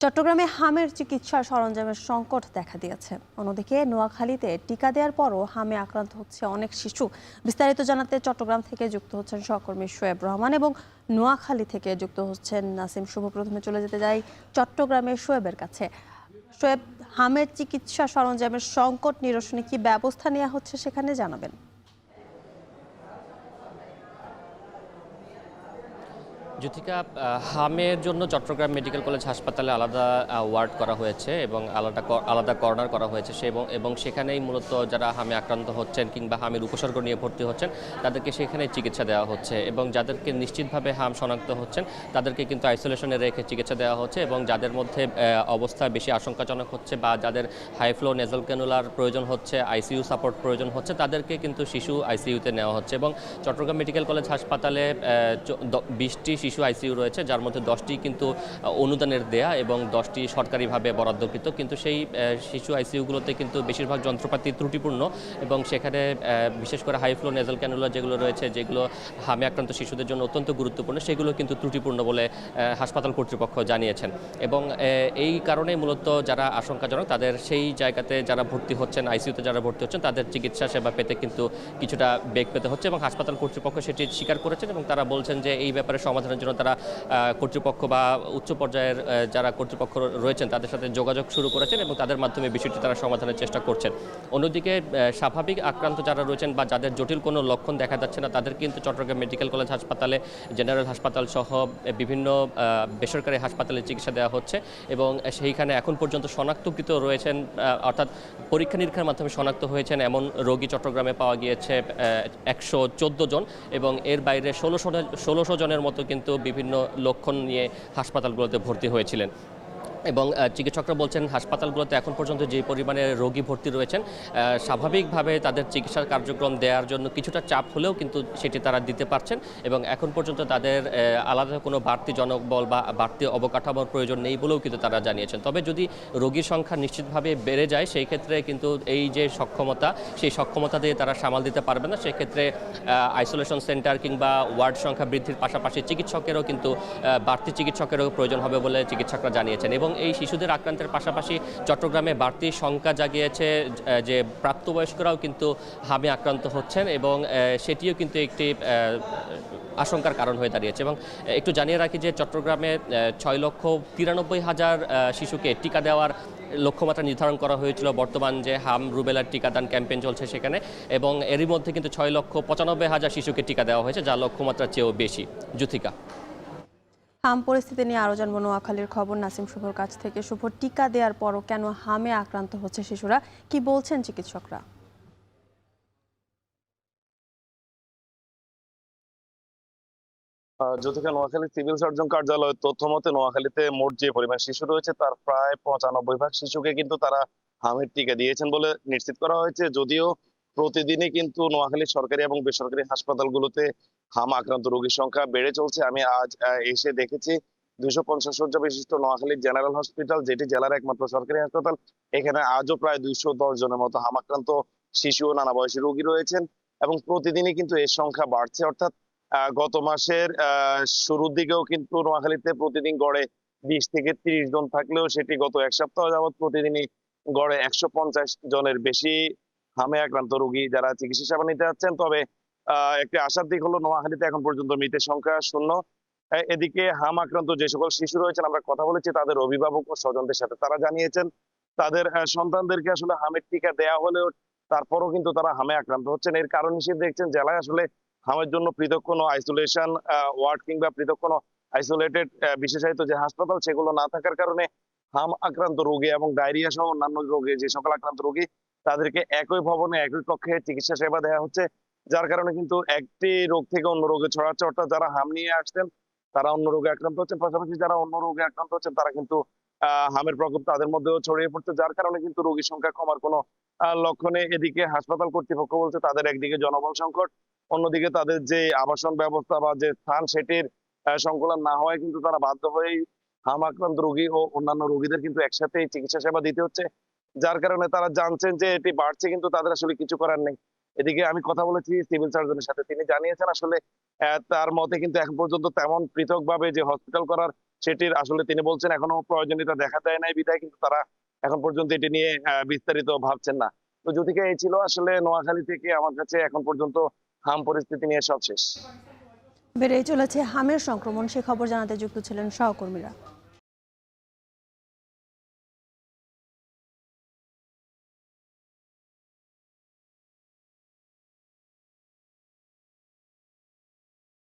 চট্টগ্রামে হামের চিকিৎসার সরঞ্জামের সংকট দেখা দিয়েছে। অন্যদিকে নোয়াখালীতে টিকা দেওয়ার পরও হামে আক্রান্ত হচ্ছে অনেক শিশু। বিস্তারিত জানাতে চট্টগ্রাম থেকে যুক্ত হচ্ছেন সহকর্মী শোয়েব রহমান এবং নোয়াখালী থেকে যুক্ত হচ্ছেন নাসিম শুভ। প্রথমে চলে যেতে যাই চট্টগ্রামের শোয়েবের কাছে। শোয়েব, হামের চিকিৎসা সরঞ্জামের সংকট নিরসনে কি ব্যবস্থা নেওয়া হচ্ছে সেখানে জানাবেন। জ্যোতিকা, হামের জন্য চট্টগ্রাম মেডিকেল কলেজ হাসপাতালে আলাদা ওয়ার্ড করা হয়েছে এবং আলাদা আলাদা কর্নার করা হয়েছে এবং সেখানেই মূলত যারা হামে আক্রান্ত হচ্ছেন কিংবা হামের উপসর্গ নিয়ে ভর্তি হচ্ছেন তাদেরকে সেখানে চিকিৎসা দেওয়া হচ্ছে এবং যাদেরকে নিশ্চিতভাবে হাম শনাক্ত হচ্ছেন তাদেরকে কিন্তু আইসোলেশনে রেখে চিকিৎসা দেওয়া হচ্ছে এবং যাদের মধ্যে অবস্থা বেশি আশঙ্কাজনক হচ্ছে বা যাদের হাই ফ্লো নেজাল ক্যানুলার প্রয়োজন হচ্ছে, আইসিইউ সাপোর্ট প্রয়োজন হচ্ছে, তাদেরকে কিন্তু শিশু আইসিইউতে নেওয়া হচ্ছে এবং চট্টগ্রাম মেডিকেল কলেজ হাসপাতালে 20টি শিশু আইসিইউ রয়েছে, যার মধ্যে 10টি কিন্তু অনুদানের দেয়া এবং 10টি সরকারিভাবে বরাদ্দকৃত। কিন্তু সেই শিশু আইসিইউগুলোতে কিন্তু বেশিরভাগ যন্ত্রপাতি ত্রুটিপূর্ণ এবং সেখানে বিশেষ করে হাই ফ্লো নেজাল ক্যানুলা যেগুলো রয়েছে, যেগুলো হামে আক্রান্ত শিশুদের জন্য অত্যন্ত গুরুত্বপূর্ণ, সেগুলো কিন্তু ত্রুটিপূর্ণ বলে হাসপাতাল কর্তৃপক্ষ জানিয়েছেন। এবং এই কারণে মূলত যারা আশঙ্কাজনক তাদের সেই জায়গাতে যারা ভর্তি হচ্ছেন, আইসিইউতে যারা ভর্তি হচ্ছেন, তাদের চিকিৎসা সেবা পেতে কিন্তু কিছুটা বেগ পেতে হচ্ছে এবং হাসপাতাল কর্তৃপক্ষ সেটি স্বীকার করেছেন এবং তারা বলছেন যে এই ব্যাপারে সমাধানের জন্য তারা কর্তৃপক্ষ বা উচ্চ পর্যায়ের যারা কর্তৃপক্ষ রয়েছেন তাদের সাথে যোগাযোগ শুরু করেছেন এবং তাদের মাধ্যমে বিষয়টি তারা সমাধানের চেষ্টা করছেন। অন্যদিকে স্বাভাবিক আক্রান্ত যারা রয়েছেন বা যাদের জটিল কোনো লক্ষণ দেখা যাচ্ছে না তাদের কিন্তু চট্টগ্রাম মেডিকেল কলেজ হাসপাতালে, জেনারেল হাসপাতাল সহ বিভিন্ন বেসরকারি হাসপাতালে চিকিৎসা দেওয়া হচ্ছে এবং সেইখানে এখন পর্যন্ত শনাক্তকৃত রয়েছেন, অর্থাৎ পরীক্ষা নিরীক্ষার মাধ্যমে শনাক্ত হয়েছেন এমন রোগী চট্টগ্রামে পাওয়া গিয়েছে 114 জন এবং এর বাইরে 1600 জনের মতো কিন্তু বিভিন্ন লক্ষণ নিয়ে হাসপাতালগুলোতে ভর্তি হয়েছিলেন। এবং চিকিৎসকরা বলছেন হাসপাতালগুলোতে এখন পর্যন্ত যে পরিমাণে রোগী ভর্তি রয়েছেন, স্বাভাবিকভাবে তাদের চিকিৎসার কার্যক্রম দেওয়ার জন্য কিছুটা চাপ হলেও কিন্তু সেটি তারা দিতে পারছেন এবং এখন পর্যন্ত তাদের আলাদা কোনো বাড়তি জনবল বা বাড়তি অবকাঠামোর প্রয়োজন নেই বলেও কিন্তু তারা জানিয়েছেন। তবে যদি রোগীর সংখ্যা নিশ্চিতভাবে বেড়ে যায় সেই ক্ষেত্রে কিন্তু এই যে সক্ষমতা, সেই সক্ষমতা দিয়ে তারা সামাল দিতে পারবে না। সেক্ষেত্রে আইসোলেশন সেন্টার কিংবা ওয়ার্ড সংখ্যা বৃদ্ধির পাশাপাশি চিকিৎসকেরও কিন্তু বাড়তি চিকিৎসকেরও প্রয়োজন হবে বলে চিকিৎসকরা জানিয়েছেন। এবং এই শিশুদের আক্রান্তের পাশাপাশি চট্টগ্রামে বাড়তি শঙ্কা জাগিয়েছে যে প্রাপ্তবয়স্করাও কিন্তু হামে আক্রান্ত হচ্ছেন এবং সেটিও কিন্তু একটি আশঙ্কার কারণ হয়ে দাঁড়িয়েছে। এবং একটু জানিয়ে রাখি যে চট্টগ্রামে 6,93,000 শিশুকে টিকা দেওয়ার লক্ষ্যমাত্রা নির্ধারণ করা হয়েছিল। বর্তমান যে হাম রুবেলার টিকাদান ক্যাম্পেইন চলছে সেখানে, এবং এরই মধ্যে কিন্তু 6,95,000 শিশুকে টিকা দেওয়া হয়েছে, যা লক্ষ্যমাত্রার চেয়েও বেশি। জ্যোতিকা, হাম পরিস্থিতি নিয়ে আরো জানবো নোয়াখালীর খবর নাসিম শুভর কাছ থেকে। শুভ, টিকা দেওয়ার পরও কেন হামে আক্রান্ত হচ্ছে শিশুরা, কি বলছেন চিকিৎসকরা? যদিও নোয়াখালী সিভিল সার্জন কার্যালয়ের তথ্য মতে নোয়াখালীতে মোট যে পরিমাণ শিশু রয়েছে তার প্রায় 95% শিশুকে কিন্তু তারা হামের টিকা দিয়েছেন বলে নিশ্চিত করা হয়েছে। যদিও প্রতিদিনই কিন্তু নোয়াখালী সরকারি এবং বেসরকারি হাসপাতালগুলোতে হাম আক্রান্ত রোগীর সংখ্যা বেড়ে চলছে। আমি আজ এসে দেখেছি 250 শয্যা বিশিষ্ট নোয়াখালী জেনারেল হসপিটাল, যেটি জেলার একমাত্র সরকারি হাসপাতাল, এখানে আজও প্রায় 210 জনের মতো হাম আক্রান্ত শিশু ও নানা বয়সী রোগী রয়েছেন এবং প্রতিদিনই কিন্তু এর সংখ্যা বাড়ছে। অর্থাৎ গত মাসের শুরুর দিকেও কিন্তু নোয়াখালীতে প্রতিদিন গড়ে 20 থেকে 30 জন থাকলেও সেটি গত এক সপ্তাহ যাবৎ প্রতিদিনই গড়ে 150 জনের বেশি হামে আক্রান্ত রোগী যারা চিকিৎসা সেবা নিতে যাচ্ছেন। তবে একটি আশার দিক হলো নোয়াখালীতে এখন পর্যন্ত মৃতের সংখ্যা শূন্য। এদিকে হাম আক্রান্ত যে সকল শিশু রয়েছেন আমরা কথা বলেছি তাদের অভিভাবক ও স্বজনদের সাথে, তারা জানিয়েছেন তাদের সন্তানদেরকে আসলে হামের টিকা দেয়া হলেও তারপরও কিন্তু তারা হামে আক্রান্ত হচ্ছেন। এর কারণ হিসেবে দেখছেন জেলায় আসলে হামের জন্য পৃথক কোনো আইসোলেশন ওয়ার্ড কিংবা পৃথক কোনো আইসোলেটেড বিশেষায়িত যে হাসপাতাল সেগুলো না থাকার কারণে হাম আক্রান্ত রোগী এবং ডায়রিয়া সহ অন্যান্য রোগে যে সকল আক্রান্ত রোগী তাদেরকে একই ভবনে একই কক্ষে চিকিৎসা সেবা দেওয়া হচ্ছে, যার কারণে কিন্তু একটি রোগ থেকে অন্য রোগে ছড়াচ্ছে। অর্থাৎ যারা হাম নিয়ে আসছেন তারা অন্য রোগে আক্রান্ত হচ্ছেন, পাশাপাশি যারা অন্য রোগে আক্রান্ত হচ্ছেন তারা কিন্তু হামের প্রকোপ তাদের মধ্যেও ছড়িয়ে পড়ছে, যার কারণে কিন্তু রোগীর সংখ্যা কমার কোনো লক্ষণে। এদিকে হাসপাতাল কর্তৃপক্ষ বলছে তাদের একদিকে জনবল সংকট, অন্যদিকে তাদের যে আবাসন ব্যবস্থা বা যে স্থান সেটির সংকুলন না হওয়ায় কিন্তু তারা বাধ্য হয়েই হাম আক্রান্ত রোগী ও অন্যান্য রোগীদের কিন্তু একসাথে চিকিৎসা সেবা দিতে হচ্ছে, যার কারণে তারা জানছেন যে এটি বাড়ছে কিন্তু তাদের আসলে কিছু করার নেই। এদিকে আমি কথা বলেছি সিভিল সার্জনের সাথে, তিনি জানিয়েছেন আসলে তার মতে কিন্তু এখন পর্যন্ত তেমন পৃথকভাবে যে হসপিটাল করার সেটির আসলে তিনি বলছেন এখনো প্রয়োজনীয়তা দেখা দেয় নাই বিধায় কিন্তু তারা এখন পর্যন্ত এটি নিয়ে বিস্তারিত ভাবছেন না। তো জ্যোতিকা, এই ছিল আসলে নোয়াখালী থেকে আমার কাছে এখন পর্যন্ত হাম পরিস্থিতি নিয়ে সব শেষ। বেড়েই চলেছে হামের সংক্রমণ, সে খবর জানাতে যুক্ত ছিলেন সহকর্মীরা।